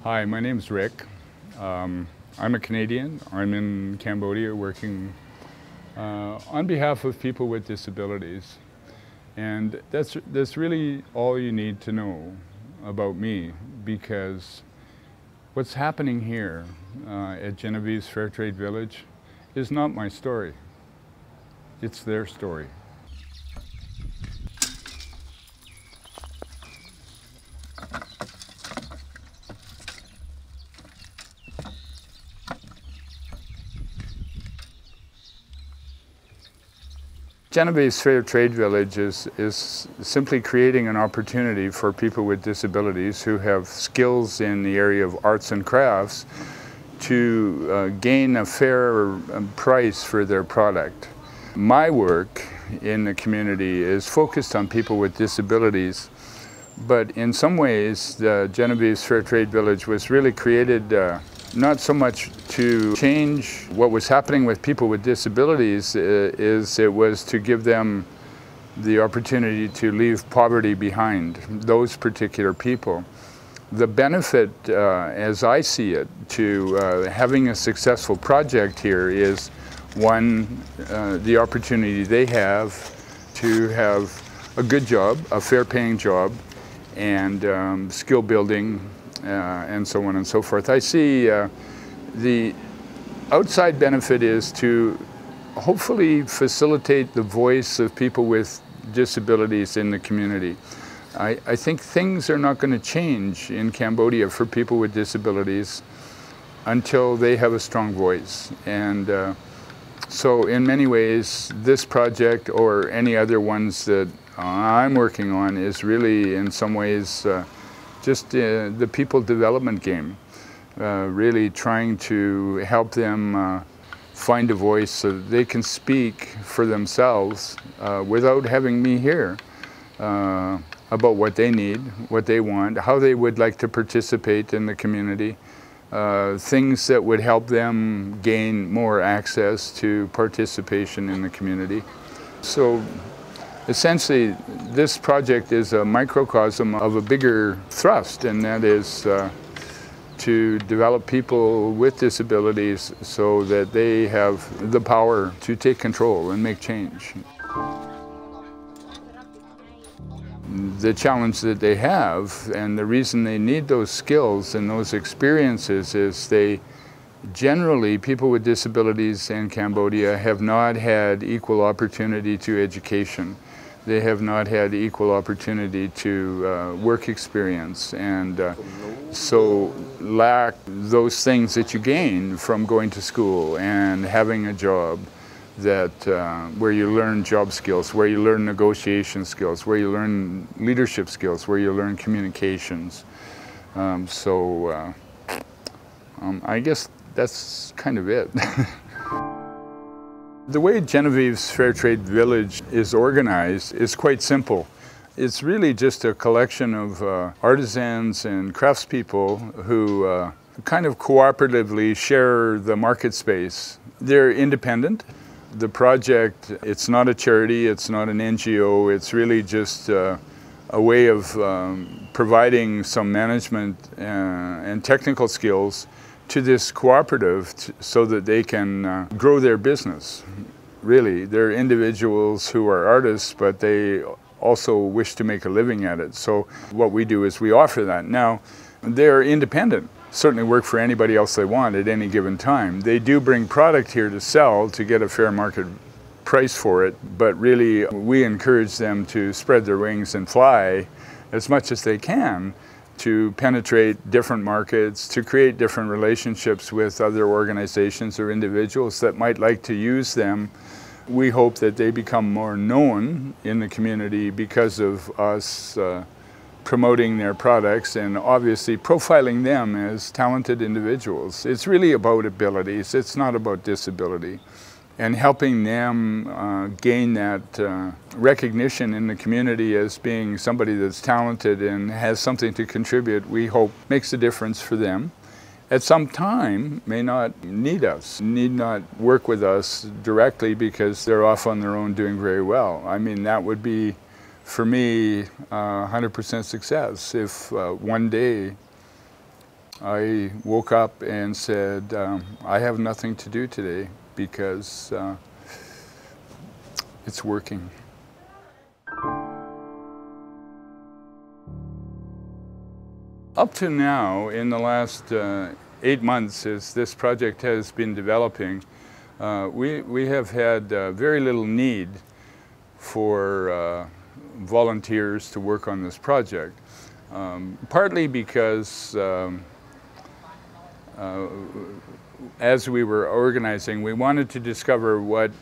Hi, my name's Rick. I'm a Canadian. I'm in Cambodia working on behalf of people with disabilities. And that's really all you need to know about me, because what's happening here at Genevieves Fair Trade Village is not my story. It's their story. Genevieves Fair Trade Village is simply creating an opportunity for people with disabilities who have skills in the area of arts and crafts to gain a fair price for their product. My work in the community is focused on people with disabilities, but in some ways the Genevieves Fair Trade Village was really created not so much to change what was happening with people with disabilities, it was to give them the opportunity to leave poverty behind, those particular people. The benefit, as I see it, to having a successful project here is, one, the opportunity they have to have a good job, a fair-paying job, and skill building, and so on and so forth. I see the outside benefit is to hopefully facilitate the voice of people with disabilities in the community. I think things are not going to change in Cambodia for people with disabilities until they have a strong voice. And so in many ways, this project or any other ones that I'm working on is really in some ways just the people development game, really trying to help them find a voice so that they can speak for themselves without having me here about what they need, what they want, how they would like to participate in the community, things that would help them gain more access to participation in the community. So essentially, this project is a microcosm of a bigger thrust, and that is to develop people with disabilities so that they have the power to take control and make change. The challenge that they have, and the reason they need those skills and those experiences, is generally, people with disabilities in Cambodia have not had equal opportunity to education. They have not had equal opportunity to work experience, and so lack those things that you gain from going to school and having a job, that where you learn job skills, where you learn negotiation skills, where you learn leadership skills, where you learn communications. I guess that's kind of it. The way Genevieves Fair Trade Village is organized is quite simple. It's really just a collection of artisans and craftspeople who kind of cooperatively share the market space. They're independent. The project, it's not a charity, it's not an NGO, it's really just a way of providing some management and technical skills to this cooperative so that they can grow their business. Really, they're individuals who are artists, but they also wish to make a living at it. So what we do is we offer that. Now, they're independent, certainly work for anybody else they want at any given time. They do bring product here to sell to get a fair market price for it, but really we encourage them to spread their wings and fly as much as they can to penetrate different markets, to create different relationships with other organizations or individuals that might like to use them. We hope that they become more known in the community because of us promoting their products and obviously profiling them as talented individuals. It's really about abilities, it's not about disability. And helping them gain that recognition in the community as being somebody that's talented and has something to contribute, we hope makes a difference for them. At some time, may not need us, need not work with us directly because they're off on their own doing very well. I mean, that would be, for me, 100% success if one day I woke up and said, I have nothing to do today because it's working. Up to now, in the last 8 months as this project has been developing, we have had very little need for volunteers to work on this project. Partly because as we were organizing, we wanted to discover what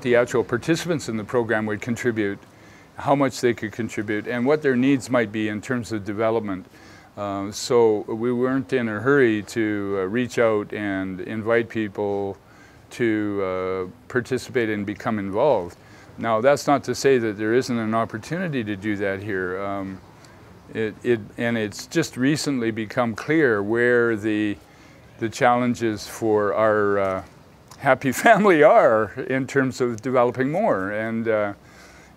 the actual participants in the program would contribute, how much they could contribute, and what their needs might be in terms of development. So we weren't in a hurry to reach out and invite people to participate and become involved. Now, that's not to say that there isn't an opportunity to do that here. And it's just recently become clear where the challenges for our happy family are in terms of developing more.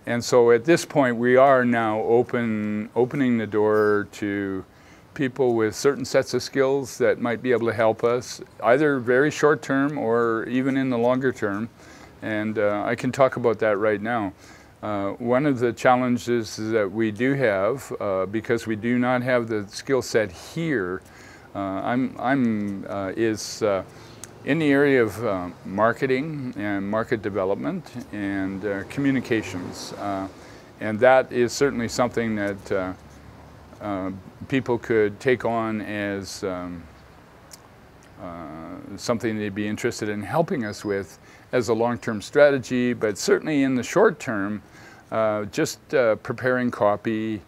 And so at this point, we are now opening the door to people with certain sets of skills that might be able to help us, either very short term or even in the longer term. And I can talk about that right now. One of the challenges that we do have, because we do not have the skill set here, is in the area of marketing and market development and communications. And that is certainly something that people could take on as something they'd be interested in helping us with as a long-term strategy, but certainly in the short term, just preparing copy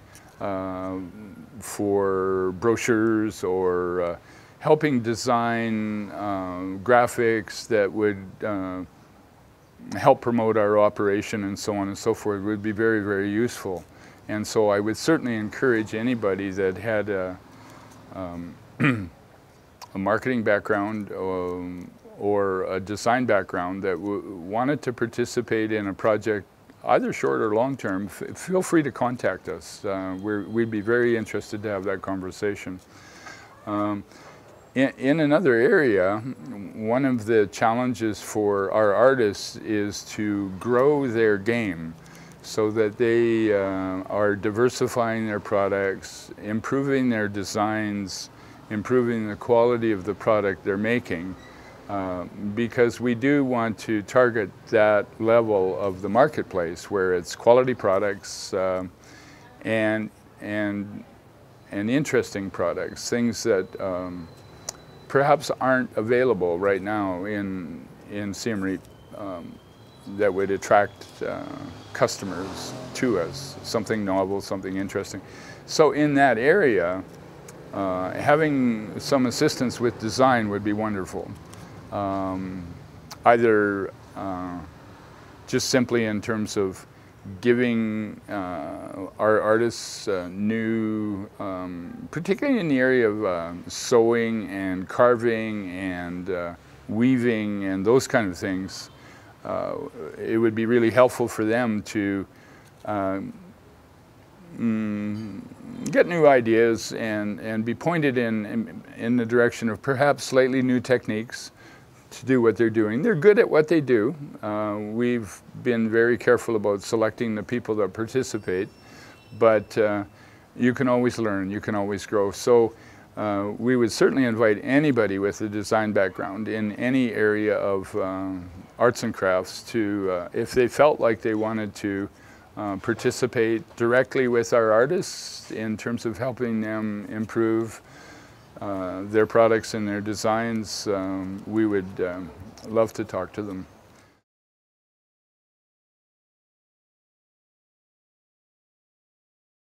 for brochures or helping design graphics that would help promote our operation and so on and so forth would be very, very useful. And so I would certainly encourage anybody that had a marketing background or a design background that wanted to participate in a project, either short or long term, feel free to contact us. We'd be very interested to have that conversation. In another area, one of the challenges for our artists is to grow their game so that they are diversifying their products, improving their designs, improving the quality of the product they're making. Because we do want to target that level of the marketplace where it's quality products and interesting products, things that perhaps aren't available right now in Siem Reap that would attract customers to us, something novel, something interesting. So in that area, having some assistance with design would be wonderful. Either just simply in terms of giving our artists new, particularly in the area of sewing and carving and weaving and those kind of things, it would be really helpful for them to get new ideas and be pointed in the direction of perhaps slightly new techniques to do what they're doing. They're good at what they do. We've been very careful about selecting the people that participate, but you can always learn, you can always grow. So we would certainly invite anybody with a design background in any area of arts and crafts to, if they felt like they wanted to participate directly with our artists in terms of helping them improve their products and their designs, we would love to talk to them.